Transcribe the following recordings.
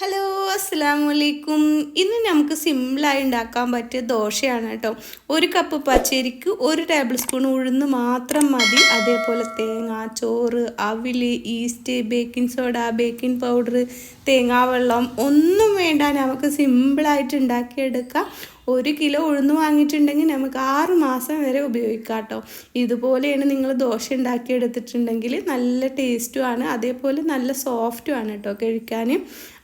Hello അസ്സലാമലൈക്കും. ഇന്ന് നമുക്ക് സിമ്പിളായി ഉണ്ടാക്കാൻ പറ്റിയ ദോശയാണ് കേട്ടോ. ഒരു കപ്പ് പച്ചരിക്ക് 1 ടേബിൾ സ്പൂൺ ഉഴുന്ന് മാത്രം മതി. അതേപോലെ തേങ്ങ, ചോറ്, അവിൽ, yeast, baking soda, baking powder, തേങ്ങാവെള്ളം ഒന്നും വേണ്ട. നമുക്ക് സിമ്പിളായിട്ട് ഉണ്ടാക്കിയെടുക്കാം. 1 കിലോ ഉഴുന്ന് വാങ്ങിയിട്ടുണ്ടെങ്കിൽ നമുക്ക് 6 മാസം വരെ ഉപയോഗിക്കാം കേട്ടോ. ഇതുപോലെയാണ് നിങ്ങൾ ദോശ ഉണ്ടാക്കിയെടുത്തിട്ടുണ്ടെങ്കിൽ നല്ല ടേസ്റ്റുമാണ്, അതേപോലെ നല്ല സോഫ്റ്റുമാണ് കേട്ടോ കഴിക്കാൻ.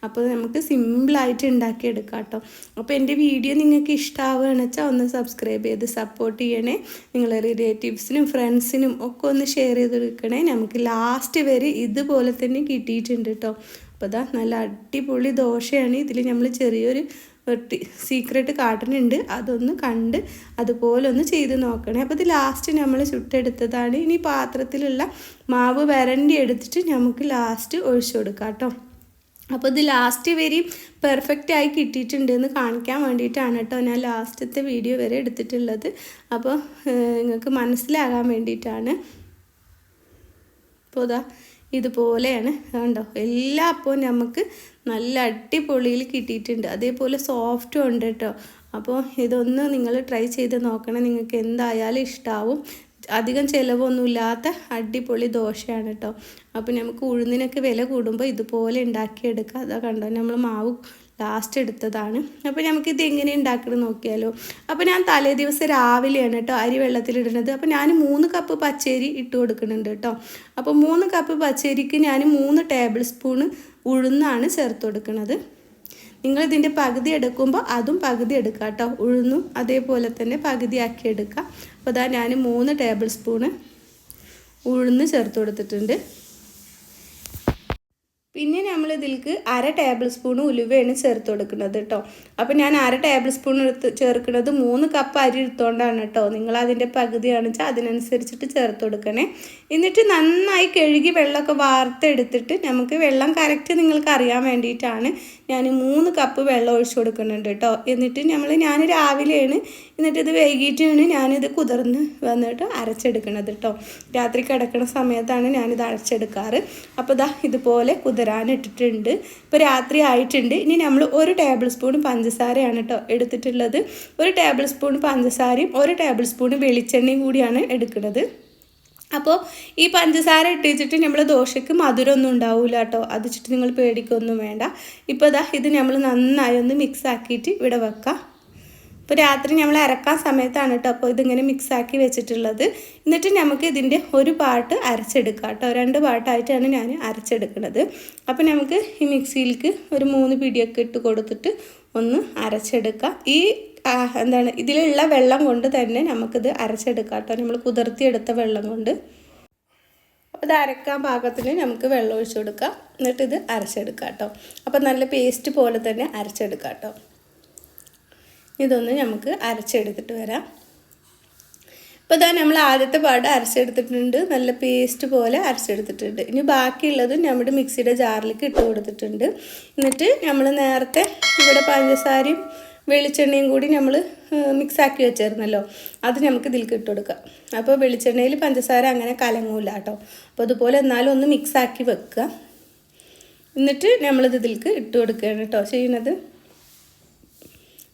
അപ്പോൾ നമുക്ക് സിമ്പിളായിട്ട് ഉണ്ടാക്കിയെടുക്കാം കേട്ടോ. അപ്പോൾ എൻ്റെ വീഡിയോ നിങ്ങൾക്ക് ഇഷ്ടമാവുകയാണെന്ന് വെച്ചാൽ ഒന്ന് സബ്സ്ക്രൈബ് ചെയ്ത് സപ്പോർട്ട് ചെയ്യണേ. നിങ്ങളെ റിലേറ്റീവ്സിനും ഫ്രണ്ട്സിനും ഒക്കെ ഒന്ന് ഷെയർ ചെയ്ത് കൊടുക്കണേ. നമുക്ക് ലാസ്റ്റ് വരെ ഇതുപോലെ തന്നെ കിട്ടിയിട്ടുണ്ട് കേട്ടോ. അപ്പോൾ അതാ നല്ല അടിപൊളി ദോശയാണ്. ഇതിൽ നമ്മൾ ചെറിയൊരു സീക്രട്ട് കാട്ടുന്നുണ്ട്, അതൊന്ന് കണ്ട് അതുപോലെ ഒന്ന് ചെയ്ത് നോക്കണേ. അപ്പോൾ ഇത് ലാസ്റ്റ് നമ്മൾ ചുട്ടെടുത്തതാണ്. ഇനി പാത്രത്തിലുള്ള മാവ് വരണ്ടി എടുത്തിട്ട് നമുക്ക് ലാസ്റ്റ് ഒഴിച്ചു കൊടുക്കാം കേട്ടോ. അപ്പോൾ ഇത് ലാസ്റ്റ് വരെ പെർഫെക്റ്റായി കിട്ടിയിട്ടുണ്ടെന്ന് കാണിക്കാൻ വേണ്ടിയിട്ടാണ് കേട്ടോ ഞാൻ ലാസ്റ്റത്തെ വീഡിയോ വരെ എടുത്തിട്ടുള്ളത്. അപ്പോൾ നിങ്ങൾക്ക് മനസ്സിലാകാൻ വേണ്ടിയിട്ടാണ്. അപ്പോൾ ഇതാ ഇതുപോലെയാണ് കണ്ടോ, എല്ലാ അപ്പവും നമുക്ക് നല്ല അടിപൊളിയിൽ കിട്ടിയിട്ടുണ്ട്, അതേപോലെ സോഫ്റ്റും ഉണ്ട് കേട്ടോ. അപ്പോൾ ഇതൊന്ന് നിങ്ങൾ ട്രൈ ചെയ്ത് നോക്കണം, നിങ്ങൾക്ക് എന്തായാലും ഇഷ്ടമാവും. അധികം ചിലവൊന്നുമില്ലാത്ത അടിപൊളി ദോശയാണ് കേട്ടോ. അപ്പോൾ നമുക്ക് ഉഴുന്നിനൊക്കെ വില കൂടുമ്പോൾ ഇതുപോലെ ഉണ്ടാക്കിയെടുക്കാം. അതാ കണ്ടോ, നമ്മൾ മാവ് ലാസ്റ്റ് എടുത്തതാണ്. അപ്പോൾ നമുക്കിത് എങ്ങനെ ഉണ്ടാക്കണം നോക്കിയാലോ. അപ്പോൾ ഞാൻ തലേ ദിവസം രാവിലെയാണ് കേട്ടോ അരി വെള്ളത്തിലിടുന്നത്. അപ്പോൾ ഞാൻ 3 കപ്പ് പച്ചരി ഇട്ട് കൊടുക്കുന്നുണ്ട് കേട്ടോ. അപ്പോൾ 3 കപ്പ് പച്ചരിക്ക് ഞാൻ 3 ടേബിൾ സ്പൂൺ ഉഴുന്നാണ് ചേർത്ത് കൊടുക്കുന്നത്. നിങ്ങളിതിൻ്റെ പകുതി എടുക്കുമ്പോൾ അതും പകുതി എടുക്കുക കേട്ടോ. ഉഴുന്നും അതേപോലെ തന്നെ പകുതിയാക്കി എടുക്കുക. അപ്പോൾ അതാ ഞാൻ 3 ടേബിൾ സ്പൂണ് ഉഴുന്ന് ചേർത്ത് കൊടുത്തിട്ടുണ്ട്. പിന്നെ നമ്മൾ ഇതിലേക്ക് 1/2 ടേബിൾ സ്പൂൺ ഉലുവയാണ് ചേർത്ത് കൊടുക്കുന്നത് കേട്ടോ. അപ്പോൾ ഞാൻ 1/2 ടേബിൾ സ്പൂൺ ചേർക്കുന്നത് 3 കപ്പ് അരി എടുത്തുകൊണ്ടാണ് കേട്ടോ. നിങ്ങളതിൻ്റെ പകുതിയാണെന്ന് വെച്ചാൽ അതിനനുസരിച്ചിട്ട് ചേർത്ത് കൊടുക്കണേ. എന്നിട്ട് നന്നായി കഴുകി വെള്ളമൊക്കെ വാർത്തെടുത്തിട്ട് നമുക്ക് വെള്ളം കറക്റ്റ് നിങ്ങൾക്ക് അറിയാൻ വേണ്ടിയിട്ടാണ് ഞാൻ 3 കപ്പ് വെള്ളം ഒഴിച്ചു കൊടുക്കുന്നുണ്ട് കേട്ടോ. എന്നിട്ട് ഞാൻ രാവിലെയാണ്, എന്നിട്ട് ഇത് വൈകിട്ടാണ് ഞാനിത് കുതിർന്ന് വന്നിട്ട് അരച്ചെടുക്കുന്നത് കേട്ടോ. രാത്രി കിടക്കുന്ന സമയത്താണ് ഞാനിത് അരച്ചെടുക്കാറ്. അപ്പോൾ ഇതാ ഇതുപോലെ കുതിരാനിട്ടിട്ടുണ്ട്. ഇപ്പോൾ രാത്രി ആയിട്ടുണ്ട്. ഇനി നമ്മൾ 1 ടേബിൾ സ്പൂൺ പഞ്ചസാരയാണ് കേട്ടോ എടുത്തിട്ടുള്ളത്. 1 ടേബിൾ സ്പൂൺ പഞ്ചസാരയും 1 ടേബിൾ സ്പൂൺ വെളിച്ചെണ്ണയും കൂടിയാണ് എടുക്കുന്നത്. അപ്പോൾ ഈ പഞ്ചസാര ഇട്ടിച്ചിട്ട് നമ്മൾ ദോശയ്ക്ക് മധുരമൊന്നും ഉണ്ടാവില്ല കേട്ടോ. അത് വെച്ചിട്ട് നിങ്ങൾ പേടിക്കൊന്നും വേണ്ട. ഇപ്പോൾ ഇതാ ഇത് നമ്മൾ നന്നായി ഒന്ന് മിക്സ് ആക്കിയിട്ട് ഇവിടെ വെക്കാം. ഇപ്പോൾ രാത്രി നമ്മൾ അരക്കാൻ സമയത്താണ് കേട്ടോ അപ്പോൾ ഇതിങ്ങനെ മിക്സാക്കി വെച്ചിട്ടുള്ളത്. എന്നിട്ട് നമുക്ക് ഇതിൻ്റെ ഒരു പാർട്ട് അരച്ചെടുക്കാം കേട്ടോ. 2 പാർട്ടായിട്ടാണ് ഞാൻ അരച്ചെടുക്കുന്നത്. അപ്പോൾ നമുക്ക് ഈ മിക്സിയിലേക്ക് ഒരു 3 പിടിയൊക്കെ ഇട്ട് കൊടുത്തിട്ട് ഒന്ന് അരച്ചെടുക്കാം. ഈ ഇതിലുള്ള വെള്ളം കൊണ്ട് തന്നെ നമുക്കിത് അരച്ചെടുക്കാം കേട്ടോ. നമ്മൾ കുതിർത്തിയെടുത്ത വെള്ളം കൊണ്ട്. അപ്പോൾ ഇത് അരക്കാൻ പാകത്തിന് നമുക്ക് വെള്ളം ഒഴിച്ചു കൊടുക്കാം. എന്നിട്ട് ഇത് അരച്ചെടുക്കാം കേട്ടോ. അപ്പോൾ നല്ല പേസ്റ്റ് പോലെ തന്നെ അരച്ചെടുക്കാം കേട്ടോ. ഇതൊന്ന് നമുക്ക് അരച്ചെടുത്തിട്ട് വരാം. ഇപ്പോൾ ഇതാ നമ്മൾ ആദ്യത്തെ പാട് അരച്ചെടുത്തിട്ടുണ്ട്, നല്ല പേസ്റ്റ് പോലെ അരച്ചെടുത്തിട്ടുണ്ട്. ഇനി ബാക്കിയുള്ളത് നമ്മുടെ മിക്സിയുടെ ജാറിലേക്ക് ഇട്ട് കൊടുത്തിട്ടുണ്ട്. എന്നിട്ട് നമ്മൾ നേരത്തെ ഇവിടെ പഞ്ചസാരയും വെളിച്ചെണ്ണയും കൂടി നമ്മൾ മിക്സാക്കി വെച്ചിരുന്നല്ലോ, അത് നമുക്ക് ഇതിലേക്ക് ഇട്ട് കൊടുക്കാം. അപ്പോൾ വെളിച്ചെണ്ണയിൽ പഞ്ചസാര അങ്ങനെ കലങ്ങൂല കേട്ടോ. അപ്പോൾ അതുപോലെ എന്നാലും ഒന്ന് മിക്സാക്കി വെക്കുക. എന്നിട്ട് നമ്മളിത് ഇതിലേക്ക് ഇട്ട് കൊടുക്കുകയാണ് കേട്ടോ ചെയ്യുന്നത്.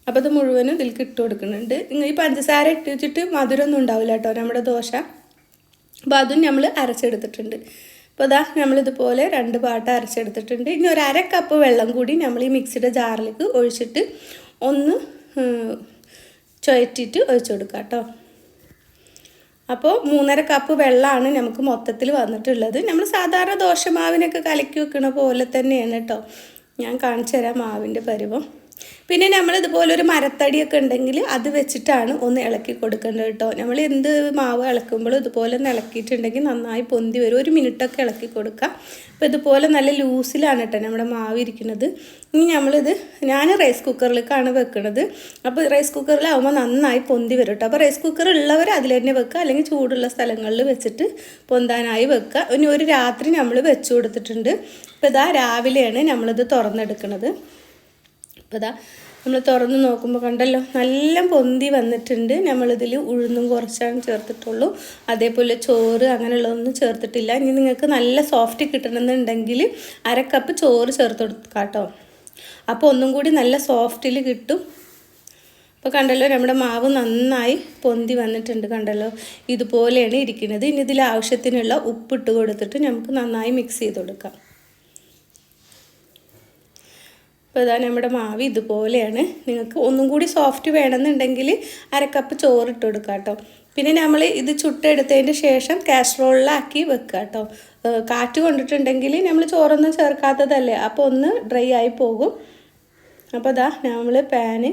അപ്പോൾ ഇത് മുഴുവനും ഇതിലേക്ക് ഇട്ട് കൊടുക്കുന്നുണ്ട്. ഈ പഞ്ചസാര ഇട്ട് വെച്ചിട്ട് മധുരമൊന്നും ഉണ്ടാവില്ല കേട്ടോ നമ്മുടെ ദോശ. അപ്പോൾ അതും നമ്മൾ അരച്ചെടുത്തിട്ടുണ്ട്. അപ്പോൾ ഇതാ നമ്മളിതുപോലെ 2 പാട്ട് അരച്ചെടുത്തിട്ടുണ്ട്. ഇനി 1/2 കപ്പ് വെള്ളം കൂടി നമ്മൾ ഈ മിക്സിയുടെ ജാറിലേക്ക് ഒഴിച്ചിട്ട് ഒന്ന് ചുഴറ്റിയിട്ട് ഒഴിച്ചു കൊടുക്കാം കേട്ടോ. അപ്പോൾ 3.5 കപ്പ് വെള്ളമാണ് നമുക്ക് മൊത്തത്തിൽ വന്നിട്ടുള്ളത്. നമ്മൾ സാധാരണ ദോശമാവിനൊക്കെ കലക്കി വെക്കണ പോലെ തന്നെയാണ് കേട്ടോ. ഞാൻ കാണിച്ചു തരാം മാവിൻ്റെ പരുവം. പിന്നെ നമ്മളിതുപോലെ ഒരു മരത്തടിയൊക്കെ ഉണ്ടെങ്കിൽ അത് വെച്ചിട്ടാണ് ഒന്ന് ഇളക്കി കൊടുക്കേണ്ടത് കേട്ടോ. നമ്മൾ എന്ത് മാവ് ഇളക്കുമ്പോഴും ഇതുപോലെ ഒന്ന് ഇളക്കിയിട്ടുണ്ടെങ്കിൽ നന്നായി പൊന്തി വരും. 1 മിനിറ്റൊക്കെ ഇളക്കി കൊടുക്കുക. അപ്പോൾ ഇതുപോലെ നല്ല ലൂസിലാണ് കേട്ടോ നമ്മുടെ മാവ് ഇരിക്കുന്നത്. ഇനി ഞാൻ റൈസ് കുക്കറിലേക്കാണ് വെക്കുന്നത്. അപ്പോൾ റൈസ് കുക്കറിലാവുമ്പോൾ നന്നായി പൊന്തി വരും കേട്ടോ. അപ്പോൾ റൈസ് കുക്കർ ഉള്ളവർ അതിൽ തന്നെ വെക്കുക, അല്ലെങ്കിൽ ചൂടുള്ള സ്ഥലങ്ങളിൽ വെച്ചിട്ട് പൊന്താനായി വെക്കുക. ഇനി ഒരു രാത്രി നമ്മൾ വെച്ച് കൊടുത്തിട്ടുണ്ട്. അപ്പോൾ ഇതാ രാവിലെയാണ് നമ്മളിത് തുറന്നെടുക്കുന്നത്. അപ്പോൾ ഇതാ നമ്മൾ തുറന്ന് നോക്കുമ്പോൾ കണ്ടല്ലോ നല്ല പൊന്തി വന്നിട്ടുണ്ട്. നമ്മളിതിൽ ഉഴുന്നും കുറച്ചാണ് ചേർത്തിട്ടുള്ളൂ, അതേപോലെ ചോറ് അങ്ങനെയുള്ളതൊന്നും ചേർത്തിട്ടില്ല. ഇനി നിങ്ങൾക്ക് നല്ല സോഫ്റ്റ് കിട്ടണമെന്നുണ്ടെങ്കിൽ 1/2 കപ്പ് ചോറ് ചേർത്ത് കൊടുക്കാം കേട്ടോ. അപ്പോൾ ഒന്നും കൂടി നല്ല സോഫ്റ്റിൽ കിട്ടും. അപ്പോൾ കണ്ടല്ലോ നമ്മുടെ മാവ് നന്നായി പൊന്തി വന്നിട്ടുണ്ട്. കണ്ടല്ലോ ഇതുപോലെയാണ് ഇരിക്കുന്നത്. ഇനി ഇതിൽ ആവശ്യത്തിനുള്ള ഉപ്പിട്ട് കൊടുത്തിട്ട് നമുക്ക് നന്നായി മിക്സ് ചെയ്ത് കൊടുക്കാം. അപ്പോൾ ഇതാ നമ്മുടെ മാവ് ഇതുപോലെയാണ്. നിങ്ങൾക്ക് ഒന്നും കൂടി സോഫ്റ്റ് വേണമെന്നുണ്ടെങ്കിൽ 1/2 കപ്പ് ചോറിട്ട് കൊടുക്കാം കേട്ടോ. പിന്നെ നമ്മൾ ഇത് ചുട്ടെടുത്തതിന് ശേഷം കാസറോളിലാക്കി വെക്കുക കേട്ടോ. കാറ്റ് കൊണ്ടിട്ടുണ്ടെങ്കിൽ നമ്മൾ ചോറൊന്നും ചേർക്കാത്തതല്ലേ, അപ്പോൾ ഒന്ന് ഡ്രൈ ആയി പോകും. അപ്പോൾ ഇതാ നമ്മൾ പാന്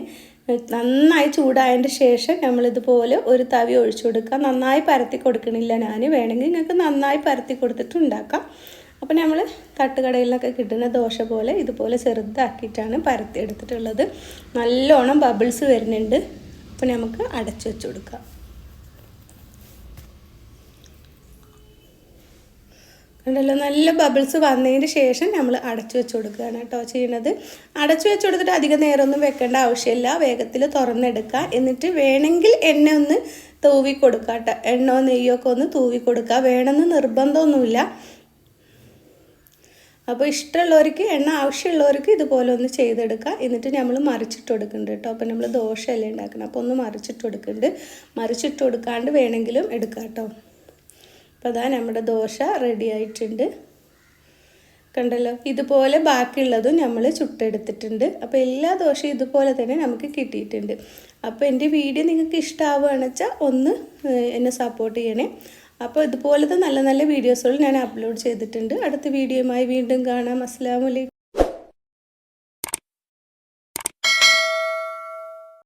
നന്നായി ചൂടായതിൻ്റെ ശേഷം നമ്മളിതുപോലെ ഒരു തവി ഒഴിച്ചു കൊടുക്കുക. നന്നായി പരത്തി കൊടുക്കണില്ല ഞാൻ, വേണമെങ്കിൽ നിങ്ങൾക്ക് നന്നായി പരത്തി കൊടുത്തിട്ട് ഉണ്ടാക്കാം. അപ്പോൾ നമ്മൾ തട്ടുകടയിലൊക്കെ കിട്ടുന്ന ദോശ പോലെ ഇതുപോലെ ചെറുതാക്കിയിട്ടാണ് പരത്തി എടുത്തിട്ടുള്ളത്. നല്ലോണം ബബിൾസ് വരുന്നുണ്ട്. അപ്പോൾ നമുക്ക് അടച്ചു വെച്ച് കൊടുക്കാം. കണ്ടല്ലോ നല്ല ബബിൾസ് വന്നതിന് ശേഷം നമ്മൾ അടച്ചു വെച്ച് കൊടുക്കുകയാണ് കേട്ടോ ചെയ്യുന്നത്. അടച്ചു വെച്ച് കൊടുത്തിട്ട് അധികം നേരമൊന്നും വെക്കേണ്ട ആവശ്യമില്ല, വേഗത്തിൽ തുറന്നെടുക്കുക. എന്നിട്ട് വേണമെങ്കിൽ എണ്ണ ഒന്ന് തൂവി കൊടുക്കുക കേട്ടോ. എണ്ണ നെയ്യൊക്കെ ഒന്ന് തൂവി കൊടുക്കുക, വേണമെന്ന് നിർബന്ധമൊന്നുമില്ല. അപ്പോൾ ഇഷ്ടമുള്ളവർക്ക്, എണ്ണ ആവശ്യമുള്ളവർക്ക് ഇതുപോലെ ഒന്ന് ചെയ്തെടുക്കുക. എന്നിട്ട് നമ്മൾ മറിച്ചിട്ട് കൊടുക്കുന്നുണ്ട് കേട്ടോ. അപ്പോൾ നമ്മൾ ദോശയല്ലേ ഉണ്ടാക്കണം, അപ്പോൾ ഒന്ന് മറിച്ചിട്ട് കൊടുക്കുന്നുണ്ട്. മറിച്ചിട്ട് കൊടുക്കാണ്ട് വേണമെങ്കിലും എടുക്കാം കേട്ടോ. അപ്പോൾ അതാ നമ്മുടെ ദോശ റെഡി ആയിട്ടുണ്ട്. കണ്ടല്ലോ ഇതുപോലെ ബാക്കിയുള്ളതും നമ്മൾ ചുട്ടെടുത്തിട്ടുണ്ട്. അപ്പോൾ എല്ലാ ദോശയും ഇതുപോലെ തന്നെ നമുക്ക് കിട്ടിയിട്ടുണ്ട്. അപ്പോൾ എൻ്റെ വീഡിയോ നിങ്ങൾക്ക് ഇഷ്ടമാവുകയാണെന്ന് വെച്ചാൽ ഒന്ന് എന്നെ സപ്പോർട്ട് ചെയ്യണേ. അപ്പോൾ ഇതുപോലത്തെ നല്ല നല്ല വീഡിയോസുകൾ ഞാൻ അപ്ലോഡ് ചെയ്തിട്ടുണ്ട്. അടുത്ത വീഡിയോയുമായി വീണ്ടും കാണാം. അസ്സലാമു അലൈക്കും.